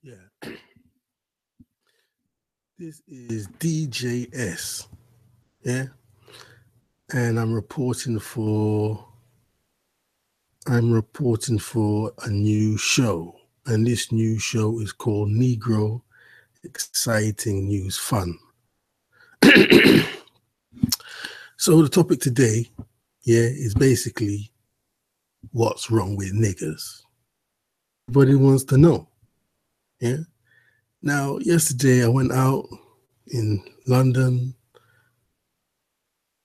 Yeah, this is DJS. Yeah, and I'm reporting for a new show, and this new show is called Negro Exciting News Fun. So the topic today, yeah, is basically what's wrong with niggers. Everybody wants to know. Yeah. Now, yesterday I went out in London,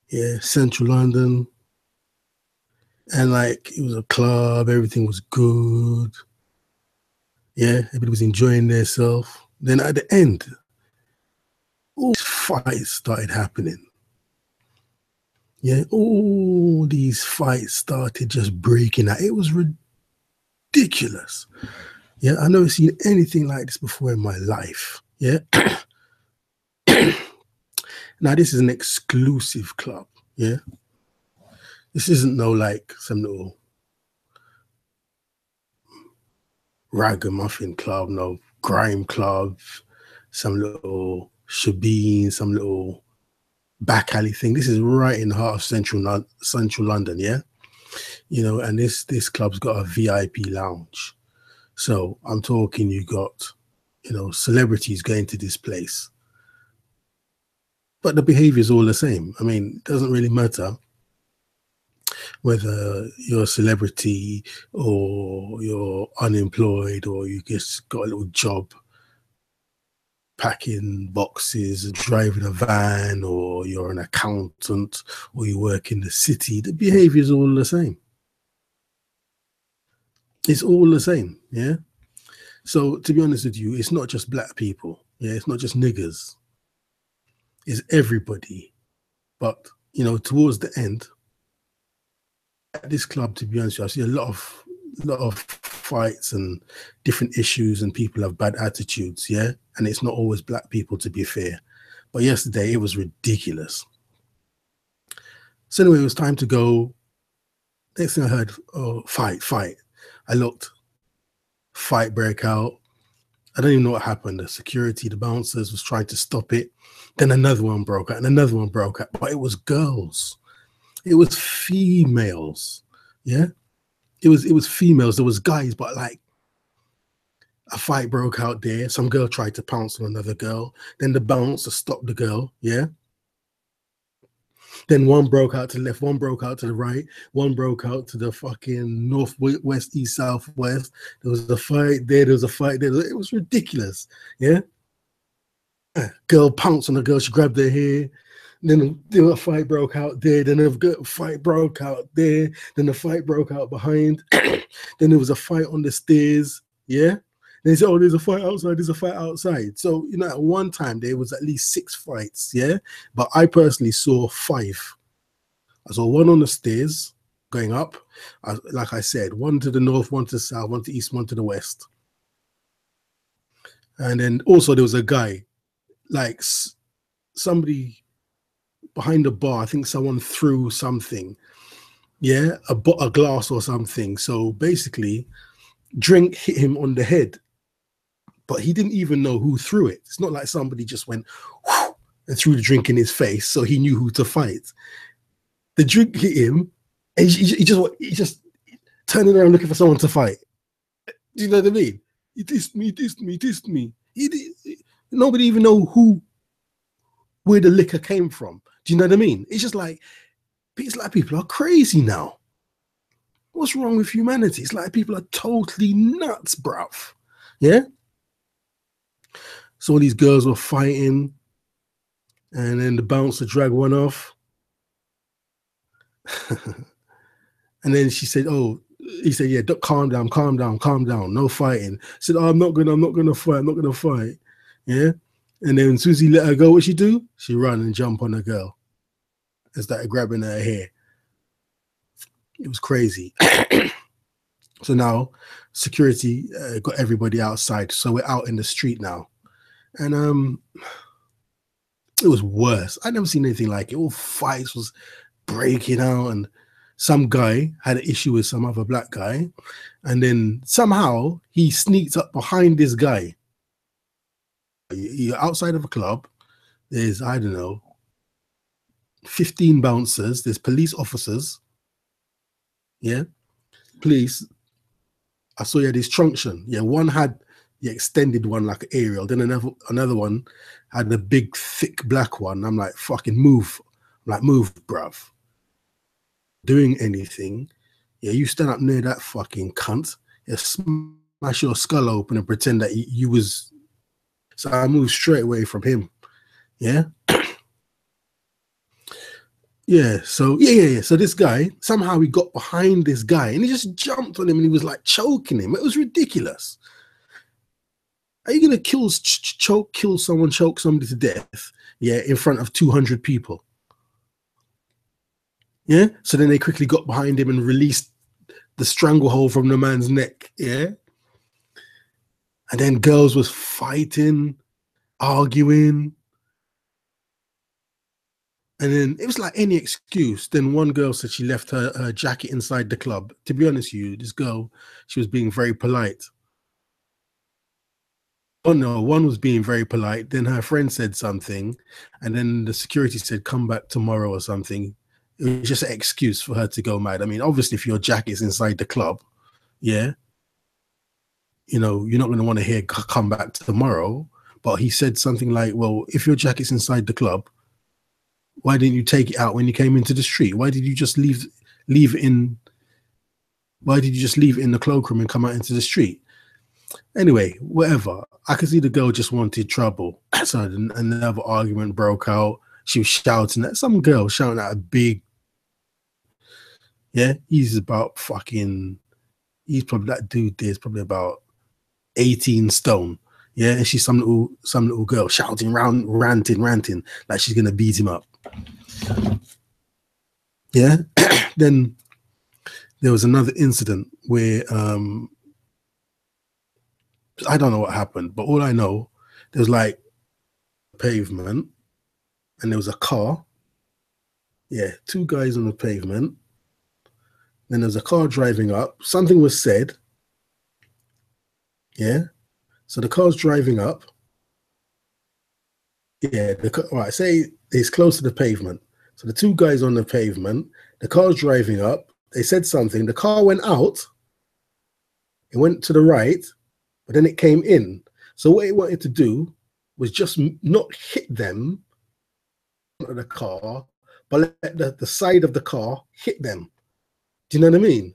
yeah, central London, and like it was a club, everything was good. Yeah, everybody was enjoying themselves. Then at the end, all these fights started happening. Yeah, all these fights started just breaking out. It was ridiculous. Yeah, I've never seen anything like this before in my life. Yeah. Now, this is an exclusive club. Yeah. This isn't no like some little ragamuffin club, no grime club, some little shebeen, some little back alley thing. This is right in the heart of central London, yeah. And this club's got a VIP lounge. So I'm talking, you got, celebrities going to this place, but the behavior is all the same. I mean, it doesn't really matter whether you're a celebrity or you're unemployed or you just got a little job packing boxes, driving a van, or you're an accountant, or you work in the city. The behavior is all the same. It's all the same, yeah? So, to be honest with you, it's not just black people, yeah? It's not just niggers. It's everybody. But, towards the end, at this club, to be honest with you, I see a lot of fights and different issues, and people have bad attitudes, yeah? And it's not always black people, to be fair. But yesterday, it was ridiculous. So anyway, it was time to go. Next thing I heard, oh, fight. I looked, fight break out. I don't even know what happened. The security, the bouncers was trying to stop it. Then another one broke out and another one broke out. But it was girls. It was females. Yeah? It was females. There was guys, but like a fight broke out there. Some girl tried to pounce on another girl. Then the bouncer stopped the girl. Yeah? Then one broke out to the left, one broke out to the right, one broke out to the fucking north, west, east, south, west. There was a fight there, there was a fight there. It was ridiculous. Yeah. Girl pounced on the girl, she grabbed her hair. Then a fight broke out there. Then a fight broke out there. Then a fight broke out behind. Then there was a fight on the stairs. Yeah. They said, oh, there's a fight outside, there's a fight outside. So, at one time there was at least 6 fights, yeah? But I personally saw 5. I saw one on the stairs going up. Like I said, one to the north, one to the south, one to the east, one to the west. And then also there was a guy, like somebody behind the bar, I think someone threw something, yeah? A glass or something. So basically, drink hit him on the head. But he didn't even know who threw it. It's not like somebody just went whoosh, and threw the drink in his face, so he knew who to fight. The drink hit him, and he just turned around looking for someone to fight. Do you know what I mean? He dissed me. Nobody even know where the liquor came from. Do you know what I mean? It's like people are crazy now. What's wrong with humanity? It's like people are totally nuts, bruv. Yeah? So all these girls were fighting, and then the bouncer dragged one off. And then he said, yeah, calm down, no fighting. I said, oh, I'm not gonna fight. Yeah. And then as soon as he let her go, what she do? She run and jump on the girl and started grabbing her hair. It was crazy. So now security got everybody outside. So we're out in the street now. And it was worse. I never seen anything like it. All fights was breaking out, and some guy had an issue with some other black guy, and then somehow he sneaked up behind this guy. You're outside of a club. There's, I don't know, 15 bouncers. There's police officers. Yeah. Police. I saw you had this truncheon. Yeah. One had the extended one like aerial. Then another one had the big, thick black one. I'm like, fucking move. I'm like, move, bruv. Doing anything. Yeah. You stand up near that fucking cunt. Yeah. Smash your skull open and pretend that you was. So I moved straight away from him. Yeah. Yeah. So yeah. So this guy, somehow he got behind this guy and he just jumped on him and he was like choking him. It was ridiculous. Are you gonna kill someone, choke somebody to death? Yeah, in front of 200 people. Yeah. So then they quickly got behind him and released the stranglehold from the man's neck. Yeah. And then girls was fighting, arguing. And then it was like any excuse. Then one girl said she left her jacket inside the club. To be honest with you, this girl, she was being very polite. Oh no, one was being very polite. Then her friend said something. And then the security said, come back tomorrow or something. It was just an excuse for her to go mad. I mean, obviously, if your jacket's inside the club, yeah, you know, you're not going to want to hear come back tomorrow. But he said something like, well, if your jacket's inside the club, why didn't you take it out when you came into the street? Why did you just leave it in? Why did you just leave it in the cloakroom and come out into the street? Anyway, whatever. I could see the girl just wanted trouble. So another argument broke out. She was shouting at some girl, shouting at a big. Yeah, he's about fucking. He's probably that dude. There's probably about 18 stone. Yeah, and she's some little girl shouting, ranting like she's gonna beat him up. Yeah. Then there was another incident where I don't know what happened, but all I know, there was like pavement and there was a car. Yeah, two guys on the pavement. Then there was a car driving up. Something was said. Yeah. So the car's driving up. Yeah, right, say it's close to the pavement. So the two guys on the pavement, the car's driving up. They said something. The car went out. It went to the right, but then it came in. So what it wanted to do was just not hit them of the car, but let the side of the car hit them. Do you know what I mean?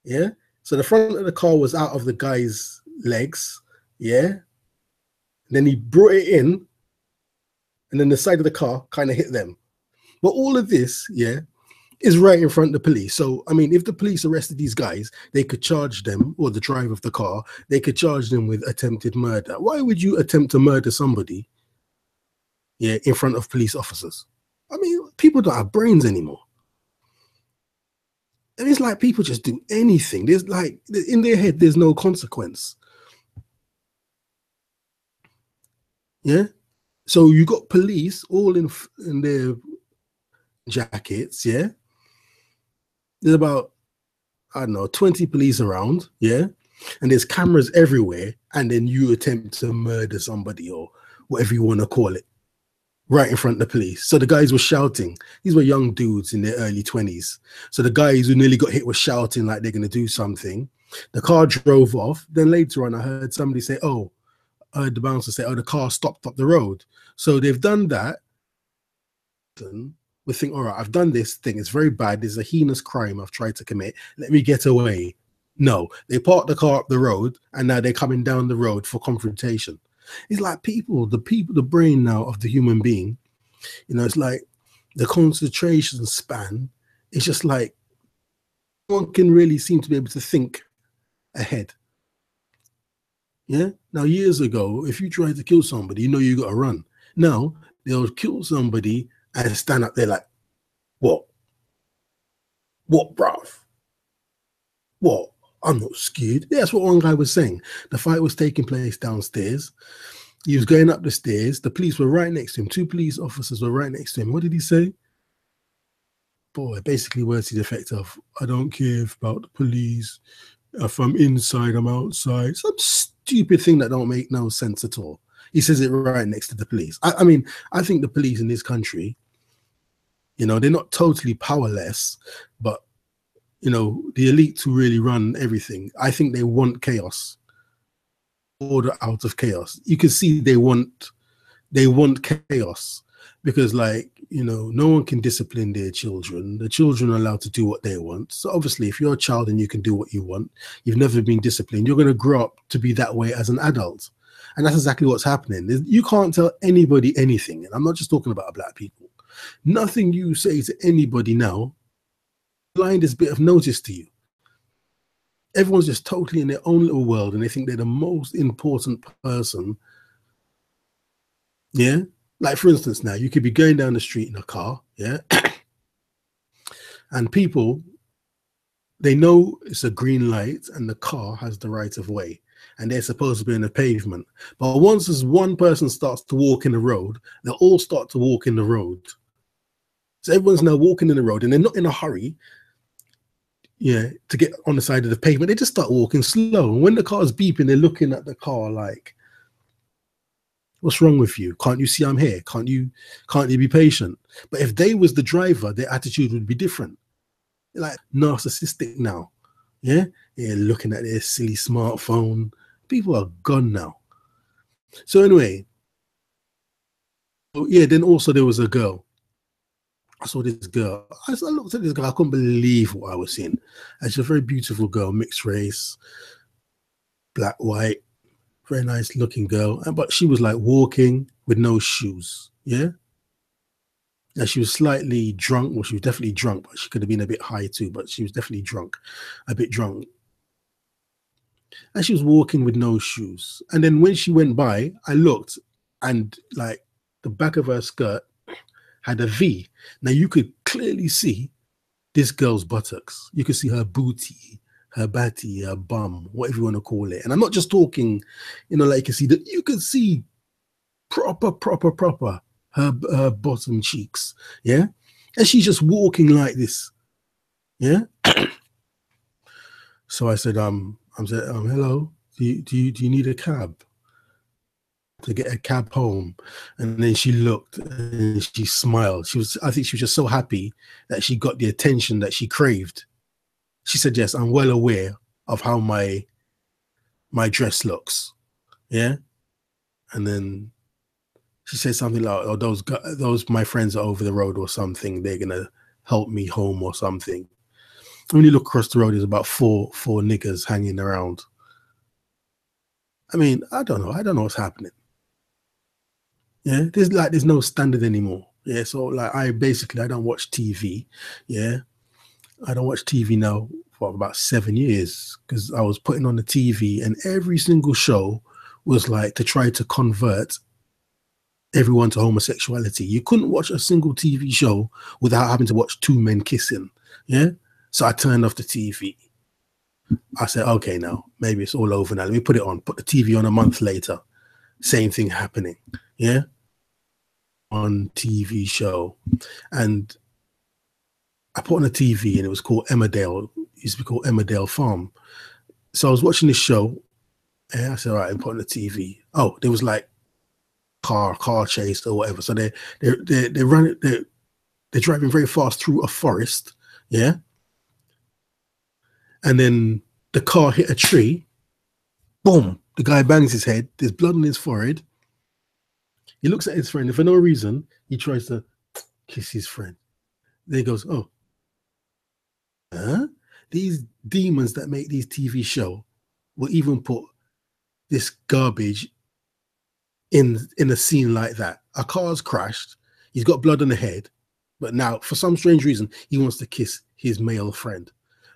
Yeah. So the front of the car was out of the guy's legs. Yeah. And then he brought it in, and then the side of the car kind of hit them. But all of this, yeah, is right in front of the police. So, I mean, if the police arrested these guys, they could charge them, or the driver of the car, they could charge them with attempted murder. Why would you attempt to murder somebody, yeah, in front of police officers? I mean, people don't have brains anymore. And it's like people just do anything. There's like, in their head, there's no consequence. Yeah. So you got police all in their jackets. Yeah. There's about, I don't know, 20 police around. Yeah. And there's cameras everywhere. And then you attempt to murder somebody or whatever you want to call it right in front of the police. So the guys were shouting. These were young dudes in their early 20s. So the guys who nearly got hit were shouting like they're going to do something. The car drove off. Then later on, I heard somebody say, oh, I heard the bouncer say, oh, the car stopped up the road. So they've done that. We think, all right, I've done this thing. It's very bad. There's a heinous crime I've tried to commit. Let me get away. No, they parked the car up the road and now they're coming down the road for confrontation. It's like the brain now of the human being, you know, it's like the concentration span. It's just like no one can really seem to be able to think ahead. Yeah. Now, years ago, if you tried to kill somebody, you know you got to run. Now they'll kill somebody and stand up there like, what? What, bruv? What? I'm not scared. Yeah, that's what one guy was saying. The fight was taking place downstairs. He was going up the stairs. The police were right next to him. Two police officers were right next to him. What did he say? Boy, basically words to the effect of, I don't care about the police. If I'm inside, I'm outside. Some stupid thing that don't make no sense at all. He says it right next to the police. I mean, I think the police in this country, they're not totally powerless, but the elites who really run everything, I think they want chaos, order out of chaos. You can see they want chaos because, like, no one can discipline their children. The children are allowed to do what they want. So obviously, if you're a child and you can do what you want, you've never been disciplined, you're going to grow up to be that way as an adult. And that's exactly what's happening. You can't tell anybody anything. And I'm not just talking about black people. Nothing you say to anybody now, blindest bit of notice to you. Everyone's just totally in their own little world and they think they're the most important person. Yeah. Like, for instance, now you could be going down the street in a car. Yeah. And people, they know it's a green light and the car has the right of way and they're supposed to be in the pavement. But once as one person starts to walk in the road, they'll all start to walk in the road. So everyone's now walking in the road and they're not in a hurry, to get on the side of the pavement. They just start walking slow. And when the car's beeping, they're looking at the car like, what's wrong with you? Can't you see I'm here? Can't you be patient? But if they was the driver, their attitude would be different. They're like narcissistic now. Yeah, looking at their silly smartphone. People are gone now. So anyway, then also there was a girl. I saw this girl. I looked at this girl. I couldn't believe what I was seeing. And she's a very beautiful girl, mixed race, black, white, very nice looking girl. But she was like walking with no shoes. Yeah. And she was slightly drunk. Well, she was definitely drunk, but she could have been a bit high too. But she was definitely drunk, a bit drunk. And she was walking with no shoes. And then when she went by, I looked and like the back of her skirt had a V. Now you could clearly see this girl's buttocks. You could see her booty, her batty, her bum, whatever you want to call it. And I'm not just talking, like you can see that. You can see proper her bottom cheeks. Yeah, and she's just walking like this. Yeah. So I said, hello. Do you need a cab? To get a cab home. And then she looked and she smiled. I think she was just so happy that she got the attention that she craved. She said, yes, I'm well aware of how my dress looks. Yeah. And then she said something like, oh, those my friends are over the road or something. They're going to help me home or something. When you look across the road, there's about four niggas hanging around. I mean, I don't know what's happening. Yeah, there's no standard anymore. Yeah, so like I don't watch TV. Yeah, I don't watch TV now for about 7 years because I was putting on the TV and every single show was like to try to convert everyone to homosexuality. You couldn't watch a single TV show without having to watch two men kissing. Yeah, so I turned off the TV. I said, okay, now maybe it's all over now. Let me put it on. Put the TV on a month later. Same thing happening. Yeah. On TV show. And I put on a TV and it was called Emmerdale. It used to be called Emmerdale Farm. So I was watching this show and I said, all right, I'm putting the TV. Oh, there was like car chase or whatever. So they're driving very fast through a forest. Yeah. And then the car hit a tree. Boom. The guy bangs his head. There's blood on his forehead. He looks at his friend. And for no reason, he tries to kiss his friend. Then he goes, oh. Huh? These demons that make these TV shows will even put this garbage in a scene like that. A car's crashed. He's got blood on the head. But now, for some strange reason, he wants to kiss his male friend.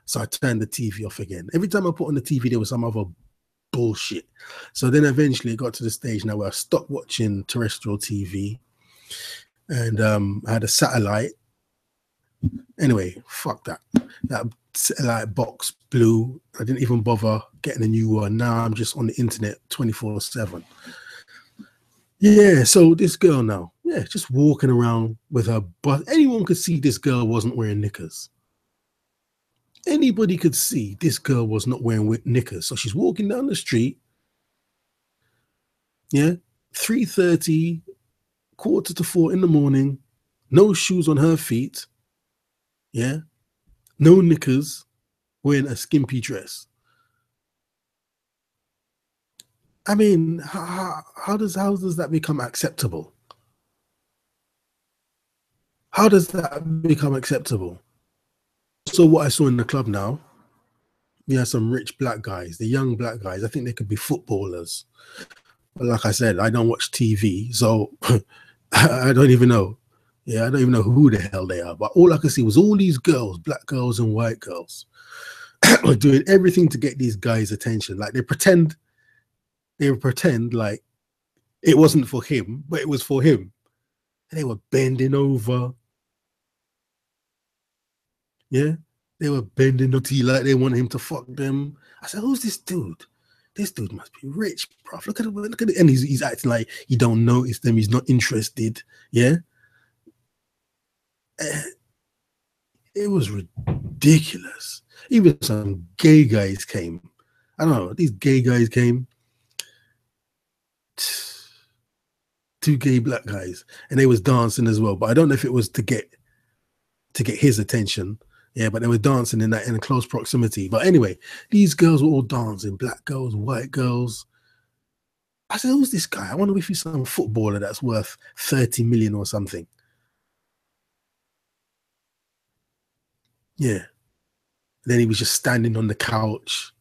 So I turned the TV off again. Every time I put on the TV, there was some other bullshit. So then eventually it got to the stage now where I stopped watching terrestrial TV and I had a satellite. Anyway, fuck that. That satellite box blew. I didn't even bother getting a new one. Now I'm just on the internet 24/7. Yeah, so this girl now, just walking around with her butt. Anyone could see this girl wasn't wearing knickers. Anybody could see this girl was not wearing knickers. So she's walking down the street, yeah, 3:30, quarter to 4 in the morning, no shoes on her feet, yeah, no knickers, wearing a skimpy dress. I mean, how does that become acceptable? How does that become acceptable? So what I saw in the club now, we have some rich black guys, the young black guys. I think they could be footballers. But like I said, I don't watch TV, so I don't even know. Yeah, I don't even know who the hell they are. But all I could see was all these girls, black girls and white girls, were doing everything to get these guys' attention. Like they would pretend like it wasn't for him, but it was for him. And they were bending over. Yeah. They were bending the tea like they want him to fuck them. I said, who's this dude? This dude must be rich, bruv. Look at him, look at it. And he's acting like he don't notice them, he's not interested. Yeah. Eh, it was ridiculous. Even some gay guys came. I don't know, these gay guys came. Two gay black guys, and they was dancing as well. But I don't know if it was to get his attention. Yeah, but they were dancing in close proximity. But anyway, these girls were all dancing, black girls, white girls. I said, who's this guy? I wonder if he's some footballer that's worth 30 million or something. Yeah. Then he was just standing on the couch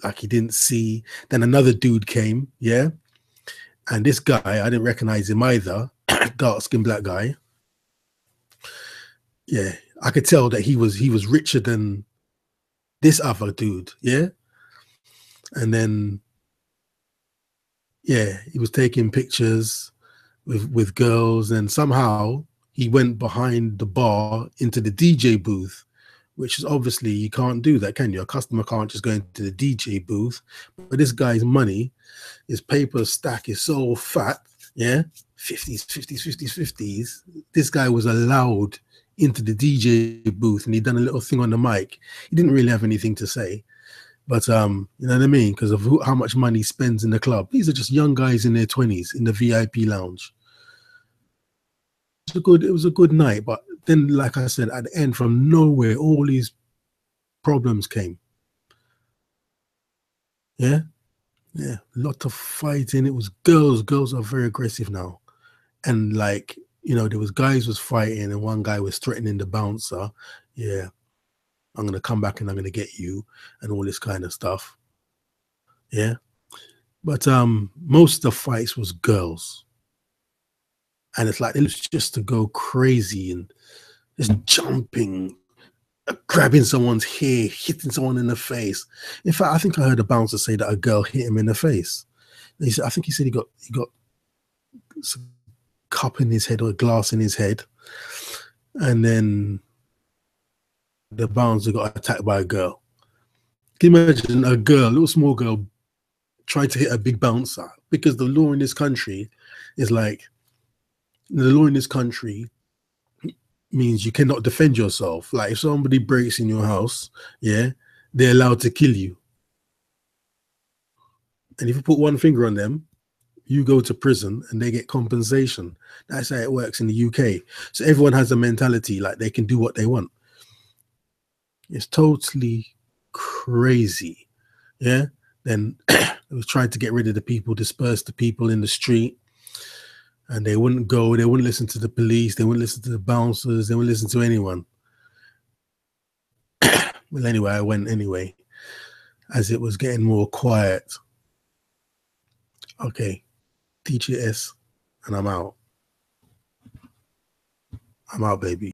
like he didn't see. Then another dude came, yeah. And this guy, I didn't recognize him either. Dark-skinned black guy. Yeah, I could tell that he was richer than this other dude, yeah. And then, yeah, he was taking pictures with girls, and somehow he went behind the bar into the DJ booth, which is obviously you can't do that, can you? A customer can't just go into the DJ booth. But this guy's money, his paper stack is so fat, yeah, 50s, 50s, 50s, 50s. This guy was allowed into the DJ booth, and he done a little thing on the mic. He didn't really have anything to say, but you know what I mean, because of how much money he spends in the club. These are just young guys in their 20s in the VIP lounge. It was a good night, but then, like I said, at the end, from nowhere, all these problems came. Yeah, yeah, a lot of fighting. It was girls. Girls are very aggressive now, and like, you know, there was guys was fighting, and one guy was threatening the bouncer. Yeah, I'm gonna come back and I'm gonna get you, and all this kind of stuff. Yeah, but most of the fights was girls, and it's like it was just to go crazy and just jumping, grabbing someone's hair, hitting someone in the face. In fact, I think I heard a bouncer say that a girl hit him in the face. He said, I think he said he got some cup in his head or a glass in his head, and then the bouncer got attacked by a girl. Can you imagine a girl, a little small girl, trying to hit a big bouncer? Because the law in this country is like, the law in this country means you cannot defend yourself. Like if somebody breaks in your house, yeah, they're allowed to kill you. And if you put one finger on them, you go to prison and they get compensation. That's how it works in the UK. So everyone has a mentality like they can do what they want. It's totally crazy. Yeah. Then it was trying to get rid of the people, disperse the people in the street. And they wouldn't go, they wouldn't listen to the police, they wouldn't listen to the bouncers, they wouldn't listen to anyone. Well, anyway, I went anyway, as it was getting more quiet. Okay, TGS, and I'm out. I'm out, baby.